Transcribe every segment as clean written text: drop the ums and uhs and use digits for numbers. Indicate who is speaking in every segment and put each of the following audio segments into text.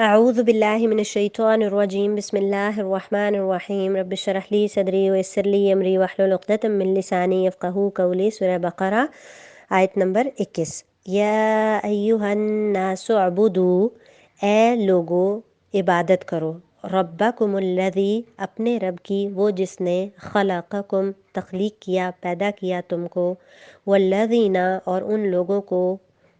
Speaker 1: أعوذ بالله من الشيطان الرجيم بسم الله الرحمن الرحيم رب اشرح لي صدري ويسر لي أمري واحلل عقدة من لساني يفقهوا قولي سورہ بقرہ آیت نمبر 21 یا ایہا الناس اعبدوا اے لوگو عبادت کرو ربکم الذی اپنے رب کی وہ جس نے خلقکم تخلیق کیا پیدا کیا تم کو والذین اور ان لوگوں کو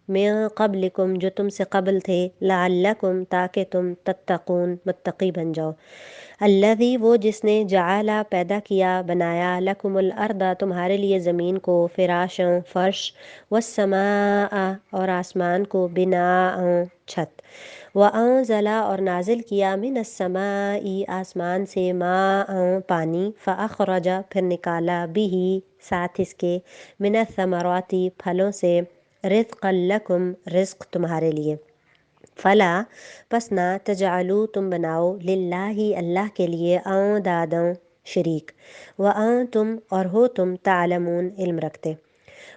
Speaker 1: من قبلکم جو تم سے قبل تھے لعلکم تاکہ تم تتقون متقی بن جاؤ الذی وہ جس نے جعلا پیدا کیا بنایا لکم الارض تمہارے لیے زمین کو فراشاً فرش والسماء اور آسمان کو بناء چھت وانزل اور نازل کیا من السماء آسمان سے ماء پانی فاخرج پھر نکالا بھی ساتھ اس کے من الثمرات پھلوں سے رزقا لکم رزق تمہارے لیے فلا پس نہ تجعلوا تم بناؤ للہ اللہ کے لیے اندادا شریک وانتم اور ہو تم تعلمون علم رکھتے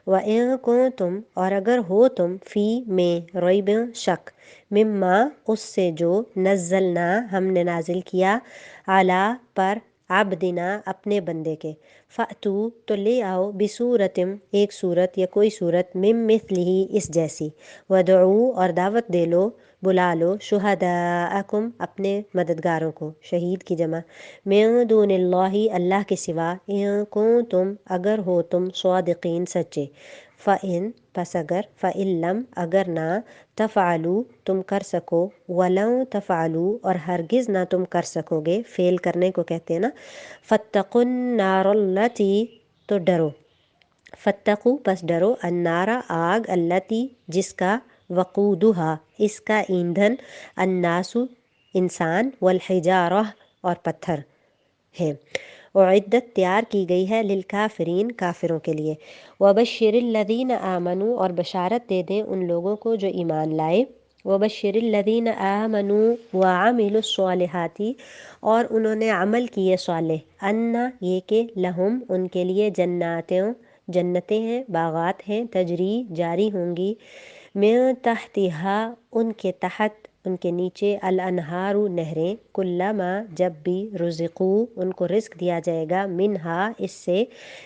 Speaker 1: وَإِن كُنتُم اور اگر ہو تم فی میں ریب شک مما اس سے جو نزلنا ہم نے نازل کیا علی پر عبدنا اپنے بندے کے فأتو تو لے آؤ بصورتم ایک صورت یا کوئی صورت مم مثلہ اس جیسی ودعو اور دعوت دے لو بلا لو شہداءکم اپنے مددگاروں کو شہید کی جمع من دون اللہ اللہ کے سوا ان کنتم اگر ہو تم صادقین سچے فَإِن پس اگر فَإِن لم اگر نہ تفعلوا تم کر سکو ولن تفعلوا اور ہرگز نہ تم کر سکو گے فیل کرنے کو کہتے ہیں نا فاتقوا النار التی تو ڈرو فتقو پس ڈرو النار آگ التی جس کا وقودها اس کا ایندھن الناس انسان والحجارہ اور پتھر ہے اعدت تیار کی گئی ہے للکافرین کافروں کے لیے وبشر الذین آمنوا اور بشارت دے دیں ان لوگوں کو جو ایمان لائے وبشر الذین آمنوا وعملوا الصالحات اور انہوں نے عمل کیے صالح ان یہ کہ لہم ان کے لیے جنتیں ہیں باغات ہیں تجری جاری ہوں گی من تحتہا ان کے تحت ان کے نیچے الانہار نہریں کلما جب بھی رزقو ان کو رزق دیا جائے گا منہا اس سے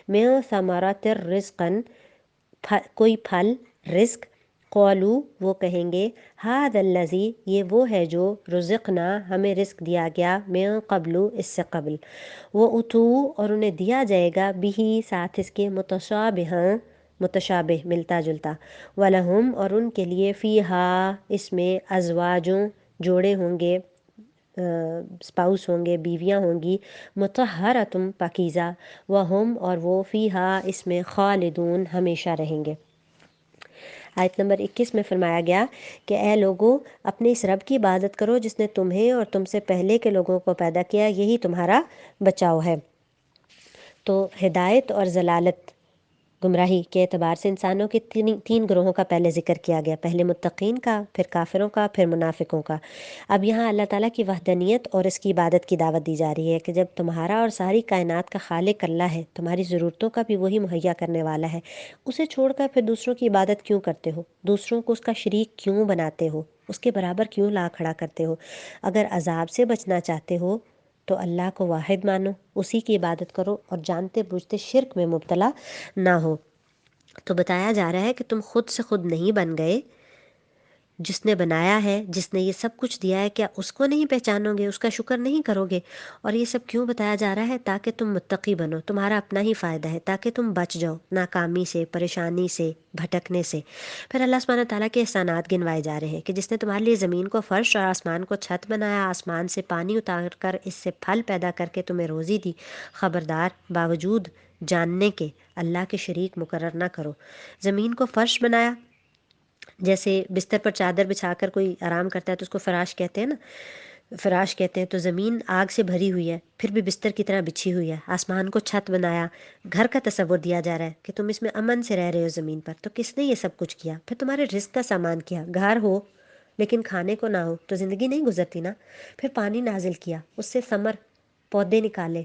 Speaker 1: من ثمرات رزقن کوئی پھل رزق قولو وہ کہیں گے ھذا الذی یہ وہ ہے جو رزقنا ہمیں رزق دیا گیا من قبلو اس سے قبل وہ اتو اور انہیں دیا جائے گا بھی ساتھ اس کے متشابہ ملتا جلتا ولہم اور ان کے لیے فیہا اس میں ازواجوں جوڑے ہوں گے اسپاؤس ہوں گے بیویاں ہوں گی مطہرتم پاکیزہ وہم اور وہ فیہا اس میں خالدون ہمیشہ رہیں گے آیت نمبر 21 میں فرمایا گیا کہ اے لوگو اپنے اس رب کی عبادت کرو جس نے تمہیں اور تم سے پہلے کے لوگوں کو پیدا کیا یہی تمہارا بچاؤ ہے تو ہدایت اور ضلالت گمراہی کے اعتبار سے انسانوں کے تین گروہوں کا پہلے ذکر کیا گیا پہلے متقین کا پھر کافروں کا پھر منافقوں کا اب یہاں اللہ تعالیٰ کی وحدانیت اور اس کی عبادت کی دعوت دی جا رہی ہے کہ جب تمہارا اور ساری کائنات کا خالق اللہ ہے تمہاری ضرورتوں کا بھی وہی مہیا کرنے والا ہے اسے چھوڑ کر پھر دوسروں کی عبادت کیوں کرتے ہو دوسروں کو اس کا شریک کیوں بناتے ہو اس کے برابر کیوں لا کھڑا کرتے ہو اگر عذاب سے بچنا چاہتے ہو تو اللہ کو واحد مانو اسی کی عبادت کرو اور جانتے بوجھتے شرک میں مبتلا نہ ہو تو بتایا جا رہا ہے کہ تم خود سے خود نہیں بن گئے جس نے بنایا ہے جس نے یہ سب کچھ دیا ہے کیا اس کو نہیں پہچانو گے اس کا شکر نہیں کرو گے اور یہ سب کیوں بتایا جا رہا ہے تاکہ تم متقی بنو تمہارا اپنا ہی فائدہ ہے تاکہ تم بچ جاؤ ناکامی سے پریشانی سے بھٹکنے سے پھر اللہ سبحانہ تعالیٰ کے احسانات گنوائے جا رہے ہیں کہ جس نے تمہارے لیے زمین کو فرش اور آسمان کو چھت بنایا آسمان سے پانی اتار کر اس سے پھل پیدا کر کے تمہیں روزی دی خبردار باوجود جاننے کے اللہ کے شریک مقرر نہ کرو زمین کو فرش بنایا جیسے بستر پر چادر بچھا کر کوئی آرام کرتا ہے تو اس کو فراش کہتے ہیں نا فراش کہتے ہیں تو زمین آگ سے بھری ہوئی ہے پھر بھی بستر کی طرح بچھی ہوئی ہے آسمان کو چھت بنایا گھر کا تصور دیا جا رہا ہے کہ تم اس میں امن سے رہ رہے ہو زمین پر تو کس نے یہ سب کچھ کیا پھر تمہارے رزق کا سامان کیا گھر ہو لیکن کھانے کو نہ ہو تو زندگی نہیں گزرتی نا پھر پانی نازل کیا اس سے ثمر پودے نکالے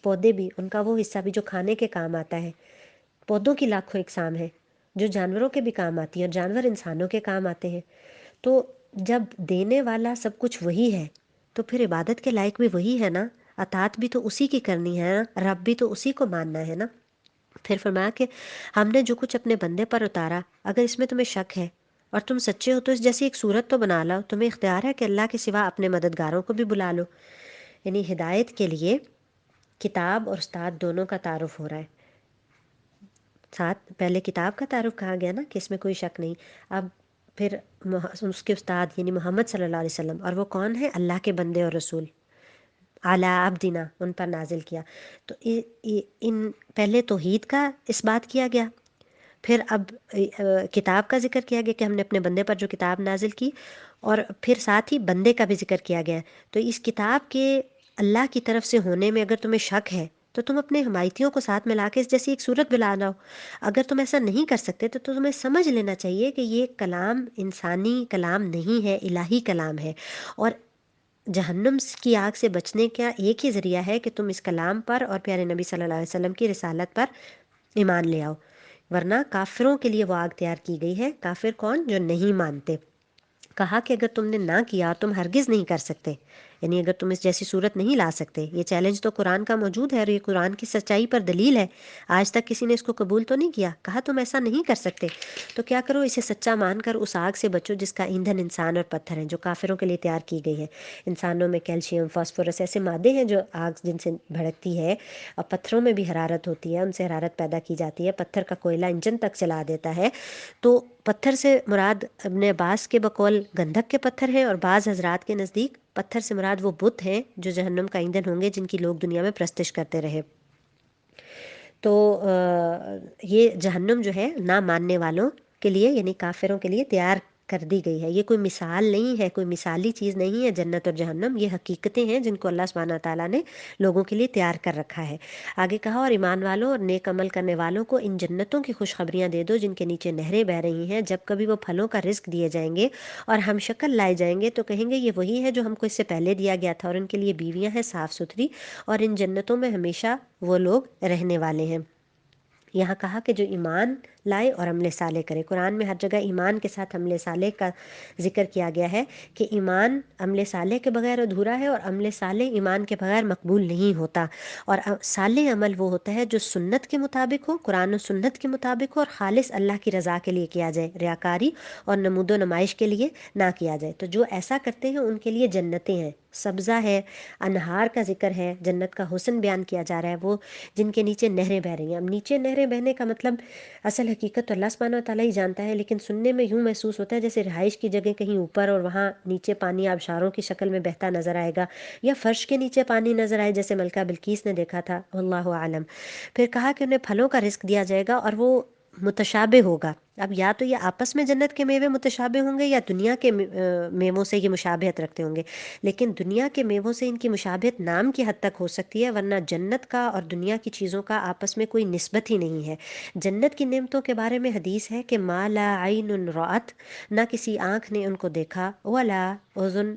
Speaker 1: پودے بھی ان کا وہ حصہ بھی جو کھانے کے کام آتا ہے پودوں کی لاکھوں اقسام ہے جو جانوروں کے بھی کام آتی ہے اور جانور انسانوں کے کام آتے ہیں تو جب دینے والا سب کچھ وہی ہے تو پھر عبادت کے لائق بھی وہی ہے نا، اطاعت بھی تو اسی کی کرنی ہے نا، رب بھی تو اسی کو ماننا ہے نا۔ پھر فرمایا کہ ہم نے جو کچھ اپنے بندے پر اتارا، اگر اس میں تمہیں شک ہے اور تم سچے ہو تو اس جیسی ایک صورت تو بنا لو، تمہیں اختیار ہے کہ اللہ کے سوا اپنے مددگاروں کو بھی بلا لو۔ یعنی ہدایت کے لیے کتاب اور استاد دونوں کا تعارف ہو رہا ہے۔ ساتھ پہلے کتاب کا تعارف کہا گیا نا کہ اس میں کوئی شک نہیں، اب پھر اس کے استاد یعنی محمد صلی اللہ علیہ وسلم، اور وہ کون ہے؟ اللہ کے بندے اور رسول، اعلیٰ عبدنا، ان پر نازل کیا۔ تو ان پہلے توحید کا اس بات کیا گیا، پھر اب کتاب کا ذکر کیا گیا کہ ہم نے اپنے بندے پر جو کتاب نازل کی، اور پھر ساتھ ہی بندے کا بھی ذکر کیا گیا ہے۔ تو اس کتاب کے اللہ کی طرف سے ہونے میں اگر تمہیں شک ہے تو تم اپنے حمایتیوں کو ساتھ ملا کے اس جیسی ایک صورت بلا لاؤ۔ اگر تم ایسا نہیں کر سکتے تو تمہیں سمجھ لینا چاہیے کہ یہ کلام انسانی کلام نہیں ہے، الہی کلام ہے، اور جہنم کی آگ سے بچنے کا ایک ہی ذریعہ ہے کہ تم اس کلام پر اور پیارے نبی صلی اللہ علیہ وسلم کی رسالت پر ایمان لے آؤ، ورنہ کافروں کے لیے وہ آگ تیار کی گئی ہے۔ کافر کون؟ جو نہیں مانتے۔ کہا کہ اگر تم نے نہ کیا تم ہرگز نہیں کر سکتے، یعنی اگر تم اس جیسی صورت نہیں لا سکتے، یہ چیلنج تو قرآن کا موجود ہے اور یہ قرآن کی سچائی پر دلیل ہے، آج تک کسی نے اس کو قبول تو نہیں کیا۔ کہا تم ایسا نہیں کر سکتے تو کیا کرو، اسے سچا مان کر اس آگ سے بچو جس کا ایندھن انسان اور پتھر ہیں، جو کافروں کے لیے تیار کی گئی ہے۔ انسانوں میں کیلشیم، فاسفورس ایسے مادے ہیں جو آگ جن سے بھڑکتی ہے، اور پتھروں میں بھی حرارت ہوتی ہے، ان سے حرارت پیدا کی جاتی ہے، پتھر کا کوئلہ انجن تک چلا دیتا ہے۔ تو پتھر سے مراد ابن عباس کے بقول گندھک کے پتھر ہیں، اور بعض حضرات کے نزدیک پتھر سے مراد وہ بت ہیں جو جہنم کا ایندھن ہوں گے، جن کی لوگ دنیا میں پرستش کرتے رہے۔ تو یہ جہنم جو ہے نہ ماننے والوں کے لیے یعنی کافروں کے لیے تیار کر دی گئی ہے۔ یہ کوئی مثال نہیں ہے، کوئی مثالی چیز نہیں ہے جنت اور جہنم، یہ حقیقتیں ہیں جن کو اللہ سبحانہ تعالیٰ نے لوگوں کے لیے تیار کر رکھا ہے۔ آگے کہا اور ایمان والوں اور نیک عمل کرنے والوں کو ان جنتوں کی خوشخبریاں دے دو جن کے نیچے نہریں بہہ رہی ہیں، جب کبھی وہ پھلوں کا رزق دیے جائیں گے اور ہم شکل لائے جائیں گے تو کہیں گے یہ وہی ہے جو ہم کو اس سے پہلے دیا گیا تھا، اور ان کے لیے بیویاں ہیں صاف ستھری، اور ان جنتوں میں ہمیشہ وہ لوگ رہنے والے ہیں۔ یہاں کہا کہ جو ایمان لائے اور عمل صالح کرے، قرآن میں ہر جگہ ایمان کے ساتھ عمل صالح کا ذکر کیا گیا ہے کہ ایمان عمل صالح کے بغیر ادھورا ہے، اور عمل صالح ایمان کے بغیر مقبول نہیں ہوتا۔ اور صالح عمل وہ ہوتا ہے جو سنت کے مطابق ہو، قرآن و سنت کے مطابق ہو، اور خالص اللہ کی رضا کے لیے کیا جائے، ریاکاری اور نمود و نمائش کے لیے نہ کیا جائے۔ تو جو ایسا کرتے ہیں ان کے لیے جنتیں ہیں، سبزہ ہے، انہار کا ذکر ہے، جنت کا حسن بیان کیا جا رہا ہے، وہ جن کے نیچے نہریں بہہ رہی ہیں۔ اب نیچے نہریں بہنے کا مطلب اصل حقیقت تو اللہ سبحانہ وتعالیٰ ہی جانتا ہے، لیکن سننے میں یوں محسوس ہوتا ہے جیسے رہائش کی جگہ کہیں اوپر اور وہاں نیچے پانی آبشاروں کی شکل میں بہتا نظر آئے گا، یا فرش کے نیچے پانی نظر آئے جیسے ملکہ بلقیس نے دیکھا تھا، واللہ عالم۔ پھر کہا کہ انہیں پھلوں کا رزق دیا جائے گا اور وہ متشابہ ہوگا۔ اب یا تو یہ آپس میں جنت کے میوے متشابہ ہوں گے یا دنیا کے میووں سے یہ مشابہت رکھتے ہوں گے، لیکن دنیا کے میووں سے ان کی مشابہت نام کی حد تک ہو سکتی ہے، ورنہ جنت کا اور دنیا کی چیزوں کا آپس میں کوئی نسبت ہی نہیں ہے۔ جنت کی نعمتوں کے بارے میں حدیث ہے کہ ما لا عین رأت، نہ کسی آنکھ نے ان کو دیکھا، ولا اذن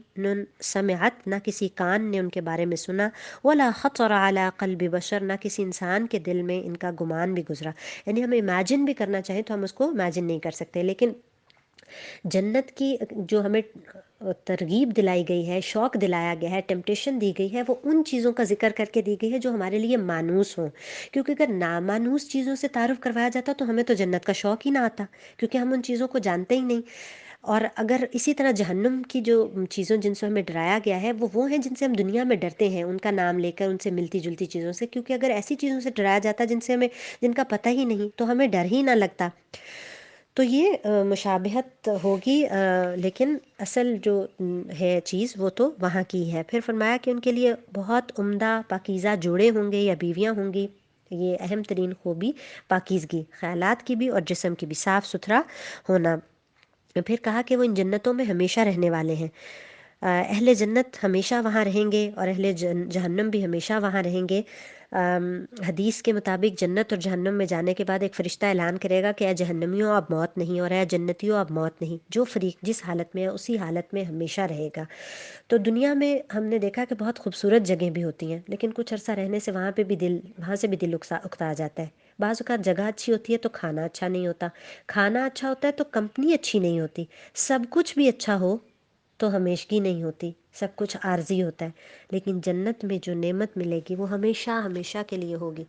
Speaker 1: سمعت، نہ کسی کان نے ان کے بارے میں سنا، ولا خطر علی قلب بشر، نہ کسی انسان کے دل میں ان کا گمان بھی گزرا۔ یعنی ہم امیجن بھی کرنا چاہیں تو ہم اس کو امیجن نہیں کر سکتے، لیکن جنت کی جو ہمیں ترغیب دلائی گئی ہے، شوق دلایا گیا ہے، ٹیمپٹیشن دی گئی ہے، وہ ان چیزوں کا ذکر کر کے دی گئی ہے جو ہمارے لیے مانوس ہوں، کیونکہ اگر نامانوس چیزوں سے تعارف کروایا جاتا تو ہمیں تو جنت کا شوق ہی نہ آتا، کیونکہ ہم ان چیزوں کو جانتے ہی نہیں۔ اور اگر اسی طرح جہنم کی جو چیزوں جن سے ہمیں ڈرایا گیا ہے وہ ہیں جن سے ہم دنیا میں ڈرتے ہیں، ان کا نام لے کر ان سے ملتی جلتی چیزوں سے، کیونکہ اگر ایسی چیزوں سے ڈرایا جاتا جن کا پتہ ہی نہیں تو ہمیں ڈر ہی نہ لگتا۔ تو یہ مشابہت ہوگی، لیکن اصل جو ہے چیز وہ تو وہاں کی ہے۔ پھر فرمایا کہ ان کے لیے بہت عمدہ پاکیزہ جوڑے ہوں گے یا بیویاں ہوں گی، یہ اہم ترین خوبی پاکیزگی، خیالات کی بھی اور جسم کی بھی، صاف ستھرا ہونا۔ پھر کہا کہ وہ ان جنتوں میں ہمیشہ رہنے والے ہیں، اہل جنت ہمیشہ وہاں رہیں گے اور اہل جہنم بھی ہمیشہ وہاں رہیں گے۔ حدیث کے مطابق جنت اور جہنم میں جانے کے بعد ایک فرشتہ اعلان کرے گا کہ اے جہنمیوں اب موت نہیں، اور اے جنتیوں اب موت نہیں، جو فریق جس حالت میں ہے اسی حالت میں ہمیشہ رہے گا۔ تو دنیا میں ہم نے دیکھا کہ بہت خوبصورت جگہیں بھی ہوتی ہیں، لیکن کچھ عرصہ رہنے سے وہاں سے بھی دل اکتا جاتا ہے۔ بعض اوقات جگہ اچھی ہوتی ہے تو کھانا اچھا نہیں ہوتا، کھانا اچھا ہوتا ہے تو کمپنی اچھی نہیں ہوتی، سب کچھ بھی اچھا ہو تو ہمیشگی نہیں ہوتی، سب کچھ عارضی ہوتا ہے، لیکن جنت میں جو نعمت ملے گی وہ ہمیشہ ہمیشہ کے لیے ہوگی۔